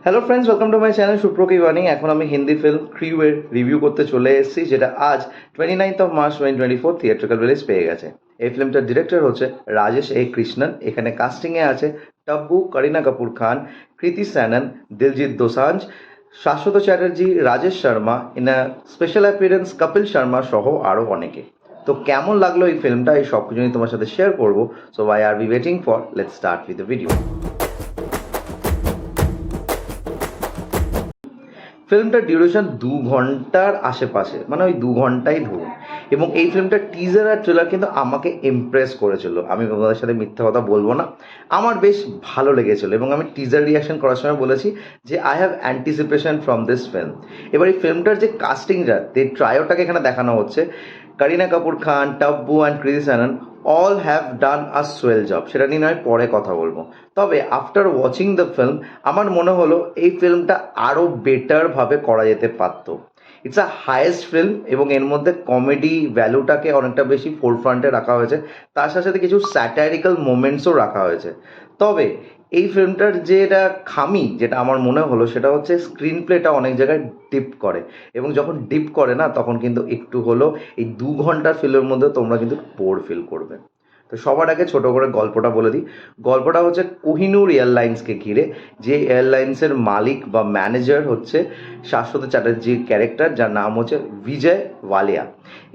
Hello friends, welcome to my channel সুপ্র কিবানি। এখন আমি হিন্দি ফিল্ম ক্রিউ এর রিভিউ করতে চলে এসেছি, যেটা আজ 29th মার্চ 2024 থিয়েট্রিক্যাল রিলিজ পেয়ে গেছে। এই ফিল্মটার ডিরেক্টর হচ্ছে রাজেশ এ কৃষ্ণন। এখানে কাস্টিংয়ে আছে টাব্বু, করিনা Kapoor Khan, Kriti Sanon, Diljit Dosanjh, Shashwata Chatterjee, Rajesh Sharma, in special appearance Kapil Sharma সহ আরও অনেকে। তো কেমন লাগলো এই ফিল্মটা, এই সব কিছু নিয়ে তোমার সাথে শেয়ার করবো। So why are we waiting for, let's start with the video. ফিল্মটার ডিউরেশন 2 ঘন্টার আশেপাশে, মানে ওই 2 ঘন্টাই ধরুন। এবং এই ফিল্মটার টিজার আর ট্রেলার কিন্তু আমাকে ইমপ্রেস করেছিল, আমি তোমাদের সাথে মিথ্যা কথা বলবো না। আমার বেশ ভালো লেগেছিল এবং আমি টিজার রিয়াকশন করার সময় বলেছি যে I have anticipation from this film. এবার এই ফিল্মটার যে কাস্টিংটা, যে ট্রায়োটাকে এখানে দেখানো হচ্ছে, Kareena Kapoor Khan, Tabu and Kriti Sanon all have done a swell job. সেটা নিয়ে নয় পরে কথা বলবো। তবে আফটার ওয়াচিং দ্য ফিল্ম আমার মনে হলো এই ফিল্মটা আরও বেটারভাবে করা যেতে পারত। ইটস আ হাইয়েস্ট ফিল্ম এবং এর মধ্যে কমেডি ভ্যালুটাকে অনেকটা বেশি ফোরফ্রন্টে রাখা হয়েছে, তার সাথে সাথে কিছু স্যাটারিক্যাল মোমেন্টসও রাখা হয়েছে। তবে এই ফিল্মটার যেটা খামি, যেটা আমার মনে হলো, সেটা হচ্ছে স্ক্রিন প্লেটা অনেক জায়গায় ডিপ করে। এবং যখন ডিপ করে না, তখন কিন্তু একটু হলো এই 2 ঘন্টার ফিল্মের মধ্যে তোমরা কিন্তু বোর ফিল করবে। তো সবার আগে ছোট করে গল্পটা বলে দিই। গল্পটা হচ্ছে কোহিনূর এয়ারলাইন্সকে ঘিরে। যে এয়ারলাইন্সের মালিক বা ম্যানেজার হচ্ছে শাশ্বত চ্যাটার্জির ক্যারেক্টার, যার নাম হচ্ছে বিজয় ওয়ালিয়া।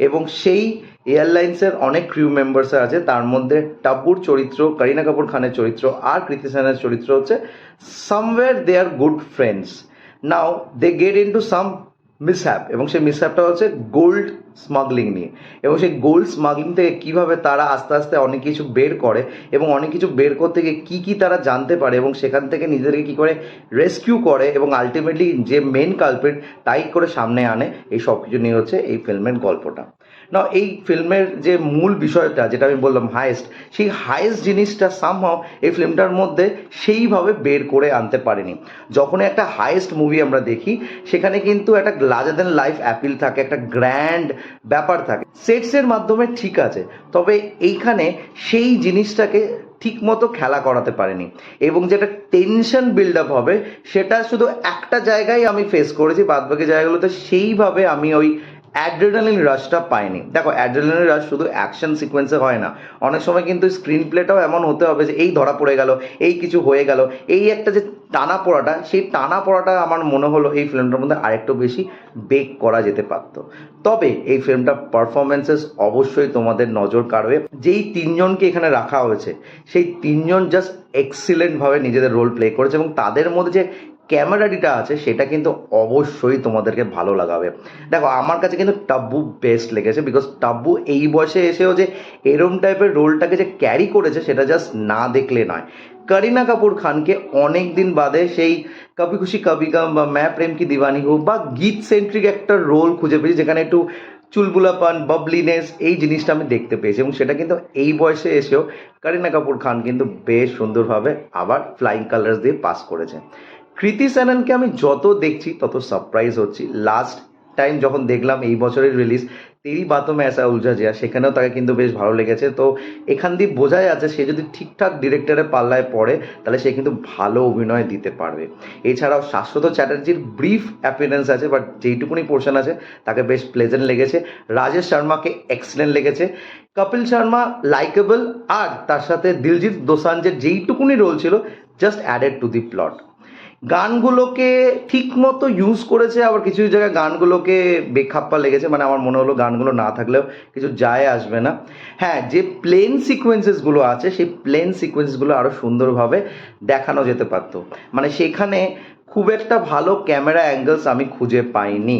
এবং সেই এয়ারলাইন্সের অনেক ক্রিউ মেম্বার্স আছে, তার মধ্যে টাব্বুর চরিত্র, করিনা কাপুর খানের চরিত্র আর কৃতি সেনের চরিত্র হচ্ছে somewhere they are good friends. Now they get into some mishap, এবং সেই মিসহ্যাপটা হচ্ছে গোল্ড স্মাগলিং নিয়ে। এবং সেই গোল্ড স্মাগলিং থেকে কীভাবে তারা আস্তে আস্তে অনেক কিছু বের করে, এবং অনেক কিছু বের করতে গিয়ে কী কী তারা জানতে পারে, এবং সেখান থেকে নিজেদেরকে কী করে রেস্কিউ করে, এবং আলটিমেটলি যে মেন কালপ্রিট তাই করে সামনে আনে। এই সব কিছু নিয়ে হচ্ছে এই ফিল্মের গল্পটা। না, এই ফিল্মের যে মূল বিষয়টা, যেটা আমি বললাম হাইয়েস্ট, সেই হাইয়েস্ট জিনিসটা সামহাও এই ফিল্মটার মধ্যে সেইভাবে বের করে আনতে পারেনি। যখন একটা হাইয়েস্ট মুভি আমরা দেখি, সেখানে কিন্তু একটা লার্জার দ্যান লাইফ অ্যাপিল থাকে, একটা গ্র্যান্ড ব্যাপার থাকে, সেটসের মাধ্যমে ঠিক আছে। তবে এইখানে সেই জিনিসটাকে ঠিক মতো খেলা করাতে পারেনি। এবং যেটা টেনশন বিল্ড আপ হবে, সেটা শুধু একটা জায়গায় আমি ফেস করেছি, বাদবাকি জায়গাগুলোতে সেইভাবে আমি ওই অ্যাড্রেনালিন রাশটা পাইনি। দেখো, অ্যাড্রেনালিন রাশ শুধু অ্যাকশন সিকোয়েন্সে হয় না, অনেক সময় কিন্তু স্ক্রিন প্লেটাও এমন হতে হবে যে এই ধরা পড়ে গেল, এই কিছু হয়ে গেল, এই একটা যে টানা পড়াটা, সেই টানা পড়াটা আমার মনে হলো এই ফিল্মটার মধ্যে আরেকটু বেশি বেক করা যেতে পারত। তবে এই ফিল্মটার পারফরমেন্সেস অবশ্যই তোমাদের নজর কাড়বে। যেই তিনজনকে এখানে রাখা হয়েছে, সেই তিনজন জাস্ট এক্সিলেন্টভাবে নিজেদের রোল প্লে করেছে, এবং তাদের মধ্যে যে ক্যামেরাটিটা আছে সেটা কিন্তু অবশ্যই তোমাদেরকে ভালো লাগাবে। দেখো, আমার কাছে কিন্তু টাব্বু বেস্ট লেগেছে, বিকজ টাব্বু এই বয়সে এসেও যে এরম টাইপের রোলটাকে যে ক্যারি করেছে, সেটা জাস্ট না দেখলে নয়। করিনা কাপুর খানকে অনেক দিন বাদে সেই কভি খুশি কভি গম বা ম্যায় প্রেম কি দিওয়ানি হোক বা গীত সেন্ট্রিক একটা রোল খুঁজে পেয়েছি, যেখানে একটু চুলবুলাপান, বাবলিনেস, এই জিনিসটা আমি দেখতে পেয়েছি। এবং সেটা কিন্তু এই বয়সে এসেও করিনা কাপুর খান কিন্তু বেশ সুন্দরভাবে আবার ফ্লাইং কালার্স দিয়ে পাস করেছে। কৃতি স্যাননকে আমি যত দেখছি তত সারপ্রাইজ হচ্ছি। লাস্ট টাইম যখন দেখলাম এই বছরের রিলিজ তেরি বাতো মে এসা উলঝা জিয়া, সেখানেও তাকে কিন্তু বেশ ভালো লেগেছে। তো এখান দিয়ে বোঝা যাচ্ছে সে যদি ঠিকঠাক ডিরেক্টরের পাল্লায় পড়ে, তাহলে সে কিন্তু ভালো অভিনয় দিতে পারবে। এছাড়াও শাশ্বত চ্যাটার্জির ব্রিফ অ্যাপিয়ারেন্স আছে, বাট যেইটুকুনি পোর্শন আছে তাকে বেশ প্লেজেন্ট লেগেছে। রাজেশ শর্মাকে এক্সেলেন্ট লেগেছে। কপিল শর্মা লাইকেবল, আর তার সাথে দিলজিৎ দোসাঞ্জের যেইটুকুনি রোল ছিল, just added to the plot. গানগুলোকে ঠিক মতো ইউজ করেছে, আবার কিছু জায়গায় গানগুলোকে বেখাপ্পা লেগেছে, মানে আমার মনে হলো গানগুলো না থাকলেও কিছু যায় আসবে না। হ্যাঁ, যে প্লেন সিকোয়েন্সেসগুলো আছে, সেই প্লেন সিকোয়েন্সগুলো আরও সুন্দরভাবে দেখানো যেতে পারতো। মানে সেখানে খুব একটা ভালো ক্যামেরা অ্যাঙ্গেলস আমি খুঁজে পাইনি।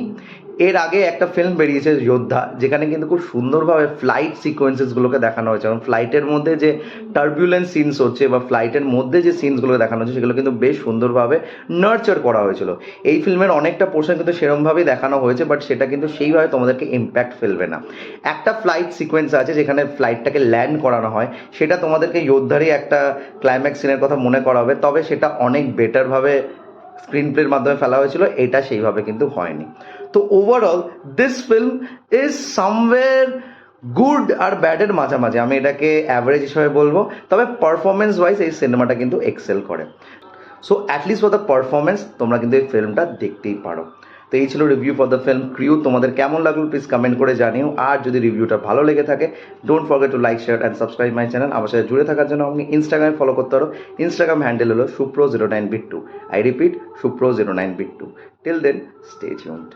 এর আগে একটা ফিল্ম বেরিয়েছে যোদ্ধা, যেখানে কিন্তু খুব সুন্দরভাবে ফ্লাইট সিকোয়েন্সেসগুলোকে দেখানো হয়েছে, এবং ফ্লাইটের মধ্যে যে টার্বুলেন্স সিনস হচ্ছে বা ফ্লাইটের মধ্যে যে সিনসগুলো দেখানো হচ্ছে, সেগুলো কিন্তু বেশ সুন্দরভাবে নার্চার করা হয়েছিল। এই ফিল্মের অনেকটা পোর্শন কিন্তু সেরমভাবেই দেখানো হয়েছে, বাট সেটা কিন্তু সেইভাবে তোমাদেরকে ইম্প্যাক্ট ফেলবে না। একটা ফ্লাইট সিকোয়েন্স আছে যেখানে ফ্লাইটটাকে ল্যান্ড করানো হয়, সেটা তোমাদেরকে যোদ্ধারই একটা ক্লাইম্যাক্স সিনের কথা মনে করাবে, তবে সেটা অনেক বেটারভাবে স্ক্রিন প্লের মাধ্যমে ফেলা হয়েছিল, এটা সেইভাবে কিন্তু হয়নি। তো overall this film is somewhere good আর ব্যাডের মাঝামাঝি, আমি এটাকে অ্যাভারেজ হিসাবে বলবো। তবে পারফরমেন্স ওয়াইজ এই সিনেমাটা কিন্তু এক্সেল করে। So at least for the performance তোমরা কিন্তু এই ফিল্মটা দেখতেই পারো। তো এই ছিল review for the film crew. তোমাদের কেমন লাগলো প্লিজ কমেন্ট করে জানিও। আর যদি রিভিউটা ভালো লেগে থাকে don't forget to like share and subscribe my channel. আমার সাথে জুড়ে থাকার জন্য আপনি ইনস্টাগ্রামে ফলো করতে পারো। ইনস্টাগ্রাম হ্যান্ডেল হলো সুপ্রো09bit2। আই রিপিট সুপ্রো09bit2। Till then stay tuned.